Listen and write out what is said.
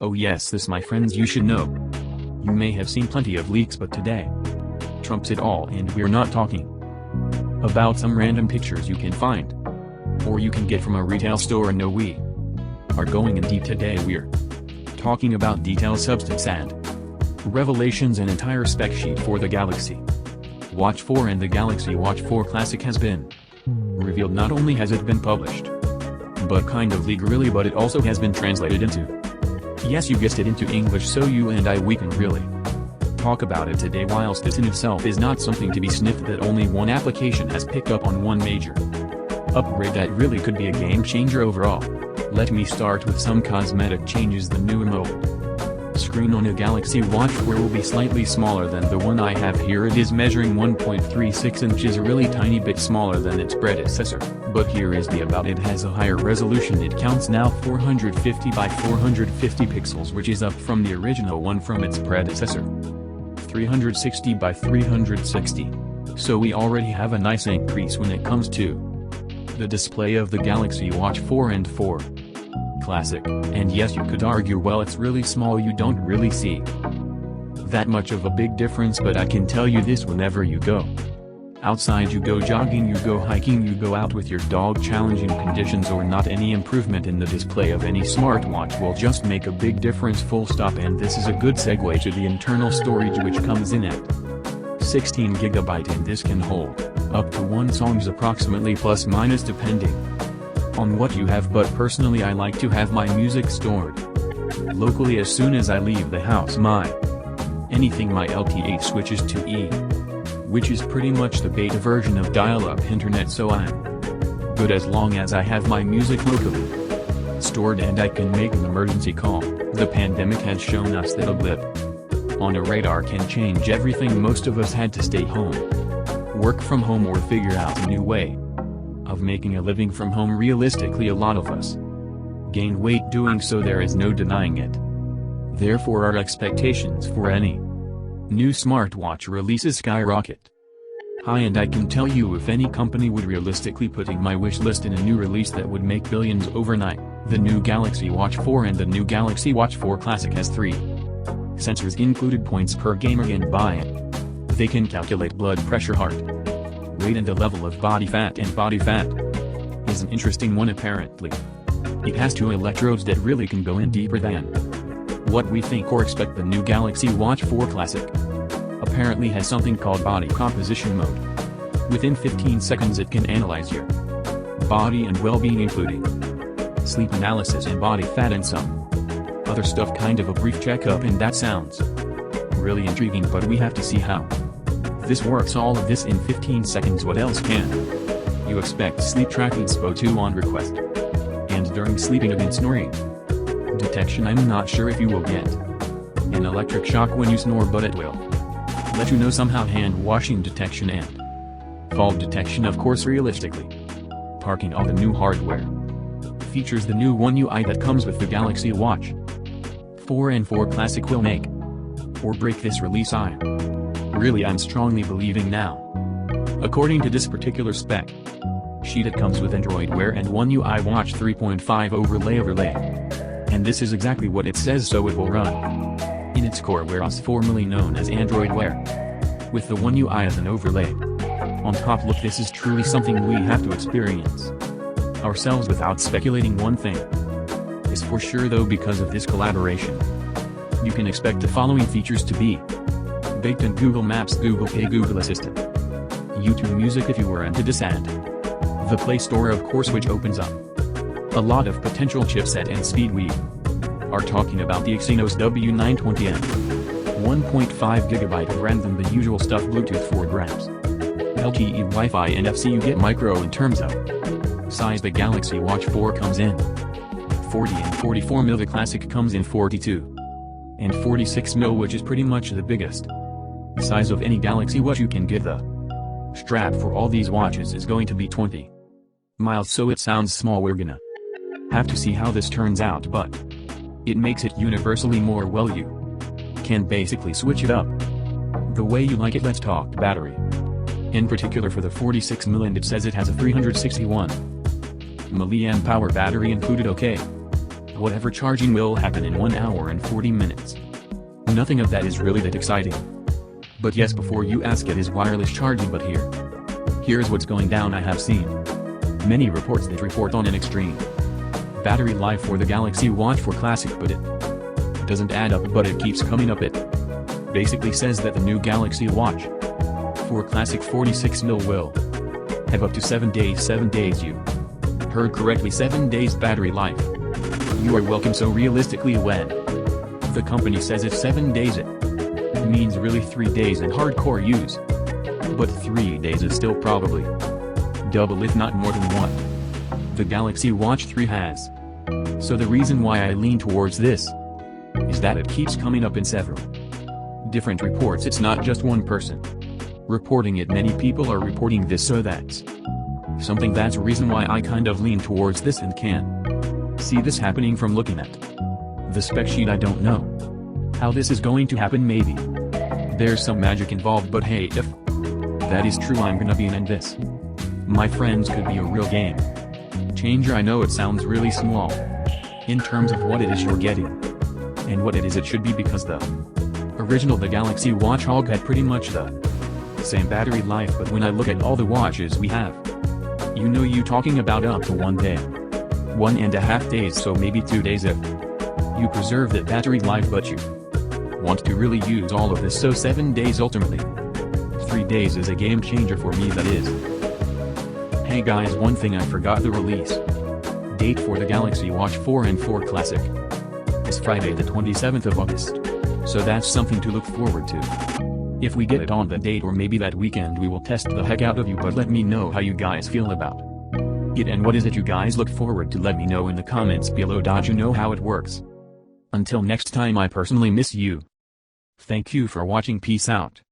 Oh yes, this my friends you should know. You may have seen plenty of leaks, but today trumps it all, and we're not talking about some random pictures you can find or you can get from a retail store. No, we are going in deep today. We're talking about detailed substance and revelations. An entire spec sheet for the Galaxy Watch 4 and the Galaxy Watch 4 Classic has been revealed. Not only has it been published, but kind of legally, but it also has been translated into, yes, you guessed it, into English, so you and we can really talk about it today. Whilst this in itself is not something to be sniffed, that only one application has picked up on one major upgrade that really could be a game changer overall. Let me start with some cosmetic changes. The new AMOLED screen on a Galaxy Watch 4 will be slightly smaller than the one I have here. It is measuring 1.36 inches, a really tiny bit smaller than its predecessor. But here is the about: it has a higher resolution. It counts now 450 by 450 pixels, which is up from the original one from its predecessor, 360 by 360. So we already have a nice increase when it comes to the display of the Galaxy Watch 4 and 4 Classic. And yes, you could argue, well, it's really small, you don't really see that much of a big difference, but I can tell you this: whenever you go outside, you go jogging, you go hiking, you go out with your dog, challenging conditions or not, any improvement in the display of any smartwatch will just make a big difference, full stop. And this is a good segue to the internal storage, which comes in at 16 GB, and this can hold up to 1 songs approximately, plus minus depending on what you have. But personally, I like to have my music stored locally as soon as I leave the house. My LTE switches to E, which is pretty much the beta version of dial-up internet, so I'm good as long as I have my music locally stored and I can make an emergency call. The pandemic has shown us that a blip on a radar can change everything. Most of us had to stay home, work from home, or figure out a new way of making a living from home. Realistically, a lot of us gained weight doing so, there is no denying it. Therefore, our expectations for any new smartwatch releases skyrocket high, and I can tell you, if any company would realistically putting my wish list in a new release that would make billions overnight, the new Galaxy Watch 4 and the new Galaxy Watch 4 Classic has 3 sensors included: points per gamer, and by it they can calculate blood pressure, heart rate, and the level of body fat. And body fat is an interesting one. Apparently it has 2 electrodes that really can go in deeper than what we think or expect. The new Galaxy Watch 4 Classic apparently has something called body composition mode. Within 15 seconds it can analyze your body and well-being, including sleep analysis and body fat and some other stuff. Kind of a brief checkup, and that sounds really intriguing, but we have to see how this works. All of this in 15 seconds. What else can you expect? Sleep tracking, SPO2 on request, and during sleeping against snoring detection. I'm not sure if you will get an electric shock when you snore, but it will let you know somehow. Hand washing detection and fall detection, of course. Realistically, parking. All the new hardware features the new One UI that comes with the Galaxy Watch 4 and 4 Classic will make or break this release. I'm strongly believing now. According to this particular spec sheet, it comes with Android Wear and One UI Watch 3.5 overlay. And this is exactly what it says, so it will run in its core Wear OS, formerly known as Android Wear, with the One UI as an overlay on top. Look, this is truly something we have to experience ourselves. Without speculating, one thing is for sure though: because of this collaboration, you can expect the following features to be baked in: Google Maps, Google Pay, Google Assistant, YouTube Music if you were into this, and the Play Store, of course, which opens up a lot of potential chipset and speed. We are talking about the Exynos W920M, 1.5 GB of RAM, than the usual stuff: Bluetooth 4 grams, LTE, Wi-Fi, NFC. You get micro in terms of size. The Galaxy Watch 4 comes in 40 and 44 mm. The Classic comes in 42 and 46 mm, which is pretty much the biggest size of any Galaxy Watch you can get. The strap for all these watches is going to be 20 miles, so it sounds small. We're gonna have to see how this turns out, but it makes it universally more. Well, you can basically switch it up the way you like it. Let's talk battery. In particular for the 46 mm, and it says it has a 361 mAh battery included. Okay, whatever charging will happen in 1 hour and 40 minutes. Nothing of that is really that exciting. But yes, before you ask, it is wireless charging. But here's what's going down. I have seen many reports that report on an extreme battery life for the Galaxy Watch 4 Classic, but it doesn't add up. But it keeps coming up. It basically says that the new Galaxy Watch 4 Classic 46mm will have up to 7 days. 7 days, you heard correctly, 7 days battery life. You are welcome. So realistically, when the company says it's 7 days, it means really 3 days in hardcore use. But 3 days is still probably double if not more than what the Galaxy Watch 3 has. So the reason why I lean towards this is that it keeps coming up in several different reports. It's not just one person reporting it, many people are reporting this, so that's something. That's a reason why I kind of lean towards this and can see this happening from looking at the spec sheet. I don't know how this is going to happen. Maybe there's some magic involved, but hey, if that is true, I'm gonna be in, and this, my friends, could be a real game changer. I know it sounds really small in terms of what it is you're getting and what it should be, because the original, the Galaxy Watch Hog, had pretty much the same battery life. But when I look at all the watches we have, you talking about up to 1 day, 1.5 days, so maybe 2 days if you preserve that battery life. But you want to really use all of this, so 7 days, ultimately 3 days, is a game changer for me, that is. Hey guys, one thing I forgot: the release date for the Galaxy Watch 4 and 4 Classic is Friday the 27th of August. So that's something to look forward to. If we get it on the date, or maybe that weekend, we will test the heck out of you. But let me know how you guys feel about it, and what is it you guys look forward to. Let me know in the comments below. You know how it works. Until next time, I personally miss you. Thank you for watching. Peace out.